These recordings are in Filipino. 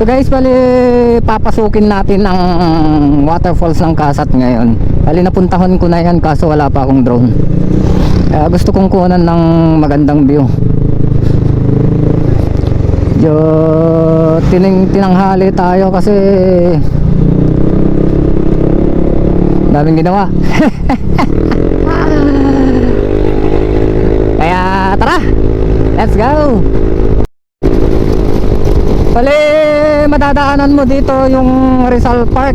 guys, bali papasukin natin ang waterfalls ng Kasat ngayon. Bali napuntahan ko na yan kaso wala pa akong drone. Gusto kong kunan ng magandang view. Tinanghali tayo kasi daming ginawa. Kaya tara, let's go. Bali madadaanan mo dito yung Rizal Park.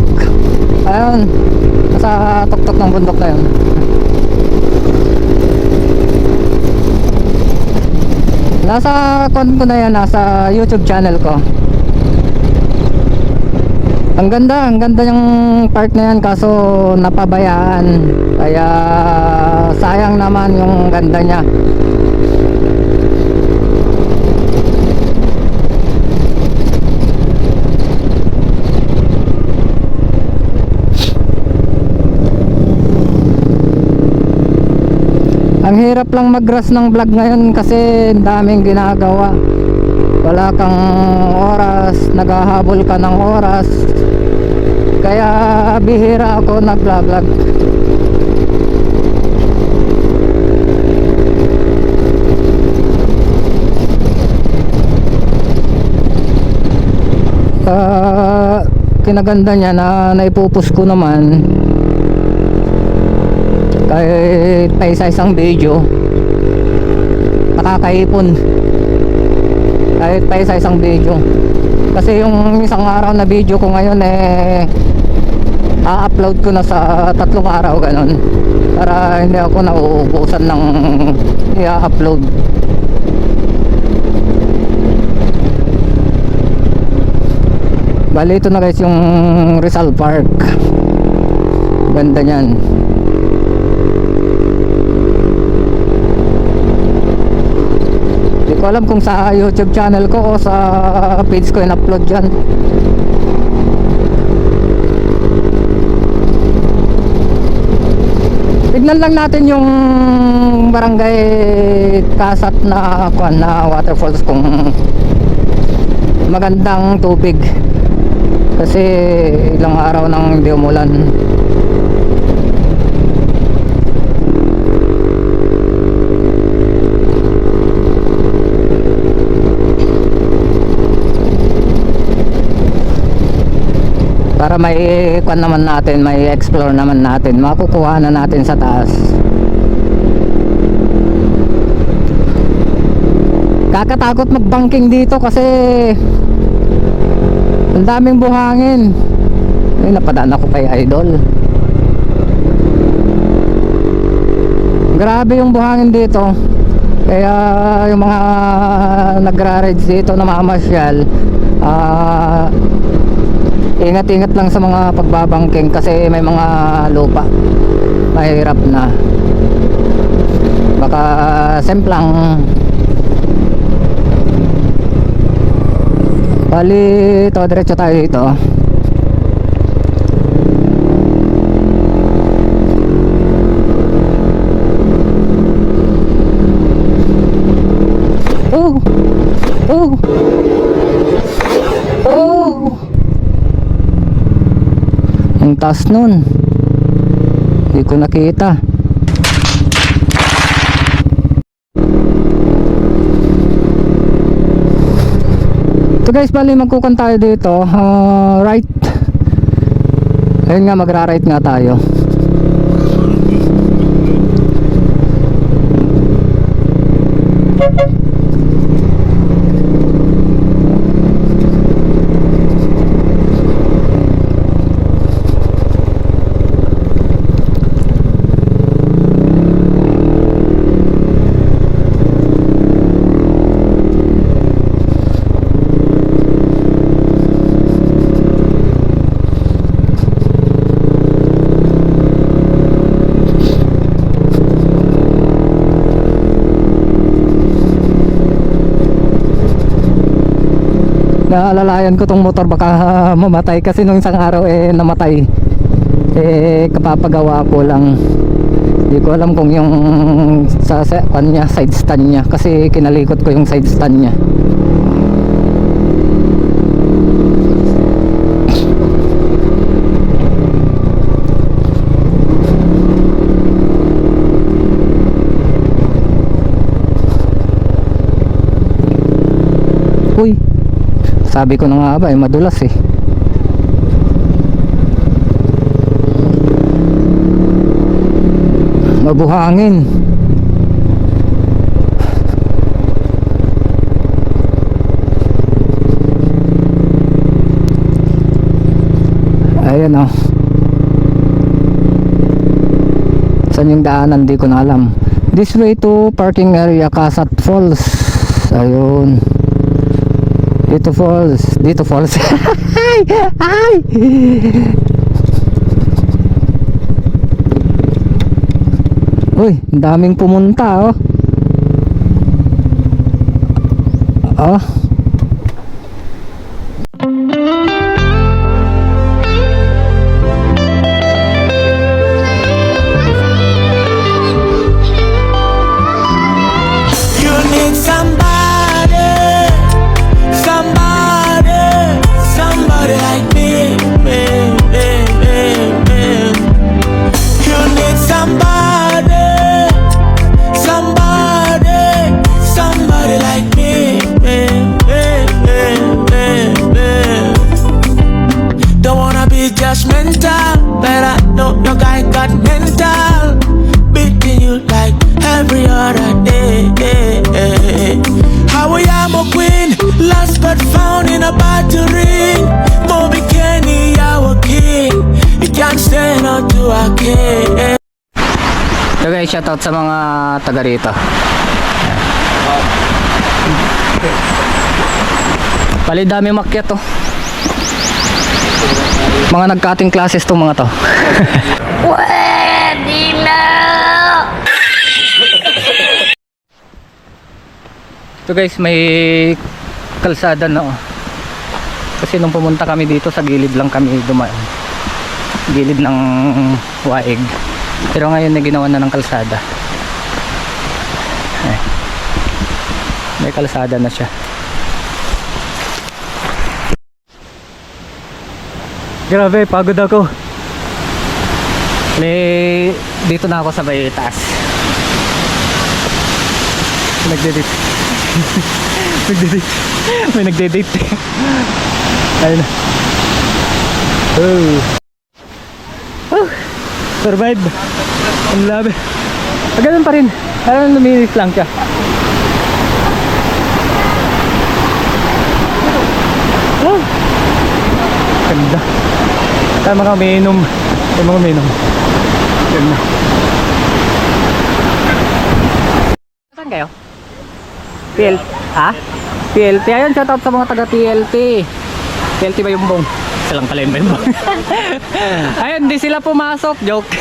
Ayun, sa tuktok ng bundok na yun. Nasa kon ko na yan, nasa YouTube channel ko. Ang ganda yung park na yan kaso napabayaan. Kaya sayang naman yung ganda niya. Ang hirap lang mag-rush ng vlog ngayon kasi daming ginagawa. Wala kang oras, naghahabol ka ng oras. Kaya bihira ako nag-vlog. Kinaganda niya na naipupus ko naman kahit pa isa-isang video nakakaipon, kahit pa isa-isang video. Kasi yung isang araw na video ko ngayon a-upload ko na sa 3 araw ganon, para hindi ako nauubusan ng i-upload. Bali ito na guys yung Rizal Park. Ganda niyan. Hindi ko alam kung sa YouTube channel ko o sa page ko in-upload dyan. Tignan lang natin yung barangay Kasat na waterfalls kung magandang tubig. Kasi ilang araw nang hindi umulan. Para may kuan naman natin, may explore naman natin, makukuha na natin sa taas. Kakatakot mag-banking dito kasi ang daming buhangin. Ay, napadaan ako kay Idol. Grabe yung buhangin dito. Kaya yung mga nagra-rides dito na mamamasyal, ingat-ingat lang sa mga pagbabangking kasi may mga lupa, mahirap na, baka semplang. Bali ito, diretso tayo dito. Ang taas nun, hindi ko nakita. So guys, bali magkukan tayo dito, right. Ayun nga, magra-right nga tayo. Naalalayan ko tong motor, baka mamatay kasi nung isang araw namatay. Kapapagawa ko lang. Hindi ko alam kung yung sa kanya, side stand niya, kasi kinalikot ko yung side stand niya. baboy. Sabi ko na nga ba, madulas eh. Mabuhangin. Ayan oh. Saan yung daanan, di ko na alam. This way to parking area Kasat Falls. Ayun. Dito falls. Dito falls. Ay! Ay! Uy, ang daming pumunta oh. Oh. Judgmental, but I know your guy got mental. Beating you like every other day. How I am a queen, lost but found in a battery. Moby Kenny, our king. You can't stand up to a king. So guys, shoutout sa mga taga rito. Bali dami makyat to. Mga nagkating classes to mga to. Pwede na! So guys, may kalsada na oh. Kasi nung pumunta kami dito, sa gilid lang kami dumaan. Gilid ng waig. Pero ngayon na ginawa na ng kalsada. May kalsada na siya. Grabe, pagod ako. Dito na ako sa may taas. Nagde-date. Nagde-date. May nagde-date. Ayun na. Oh. Survive. Ang labi. Ganun pa rin. Parang luminis lang siya. Oh. Ganda. Tayo mga umiinom. Tayo mga umiinom. Ganda. Saan kayo? PL. Ha? PLT. Ayun, shoutout sa mga taga PLT. PLT ba yung bong? Isa lang pala yung bong. Ayun, di sila pumasok. Joke.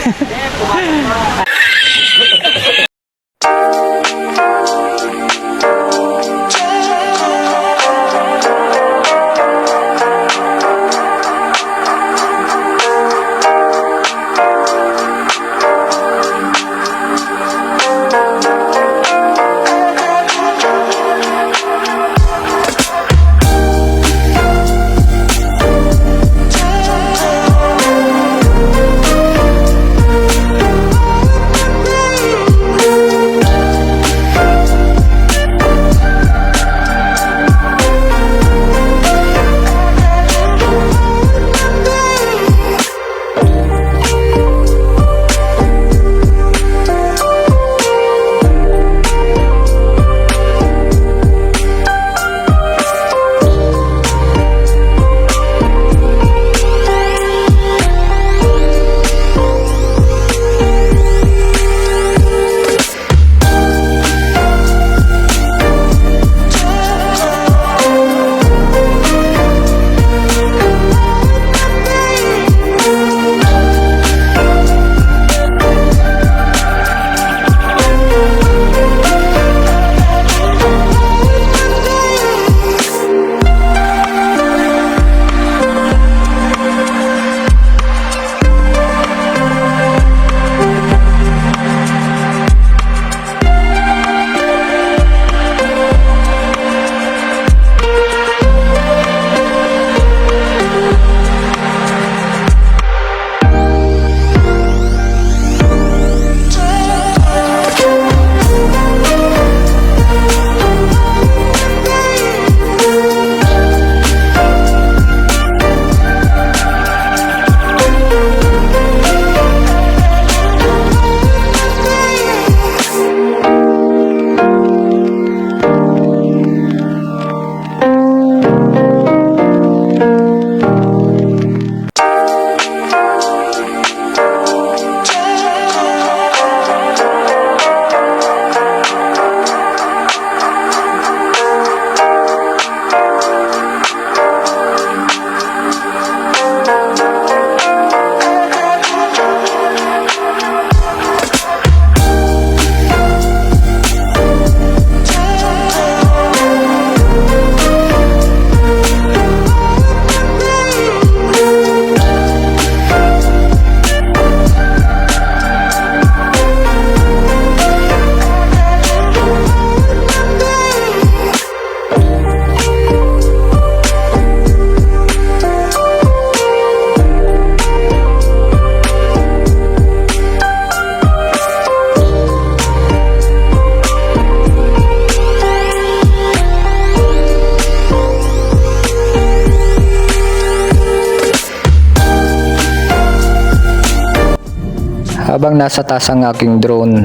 Habang nasa taas ang aking drone,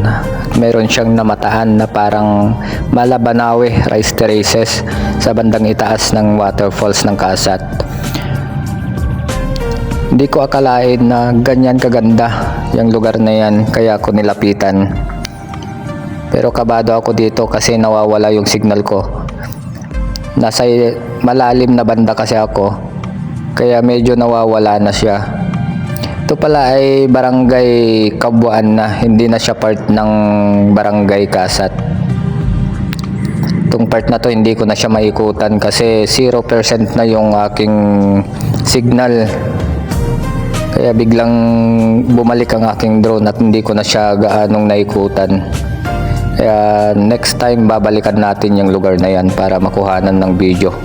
meron siyang namataan na parang Malabanawe rice terraces sa bandang itaas ng waterfalls ng Kasat. Hindi ko akalain na ganyan kaganda yung lugar na yan, kaya ako nilapitan. Pero kabado ako dito kasi nawawala yung signal ko. Nasa malalim na banda kasi ako, kaya medyo nawawala na siya. Ito pala ay barangay Kabuuan na, hindi na siya part ng barangay Kasat. Itong part na to hindi ko na siya maikutan kasi 0% na yung aking signal. Kaya biglang bumalik ang aking drone at hindi ko na siya gaanong naikutan. Kaya next time babalikan natin yung lugar na yan para makuhanan ng video.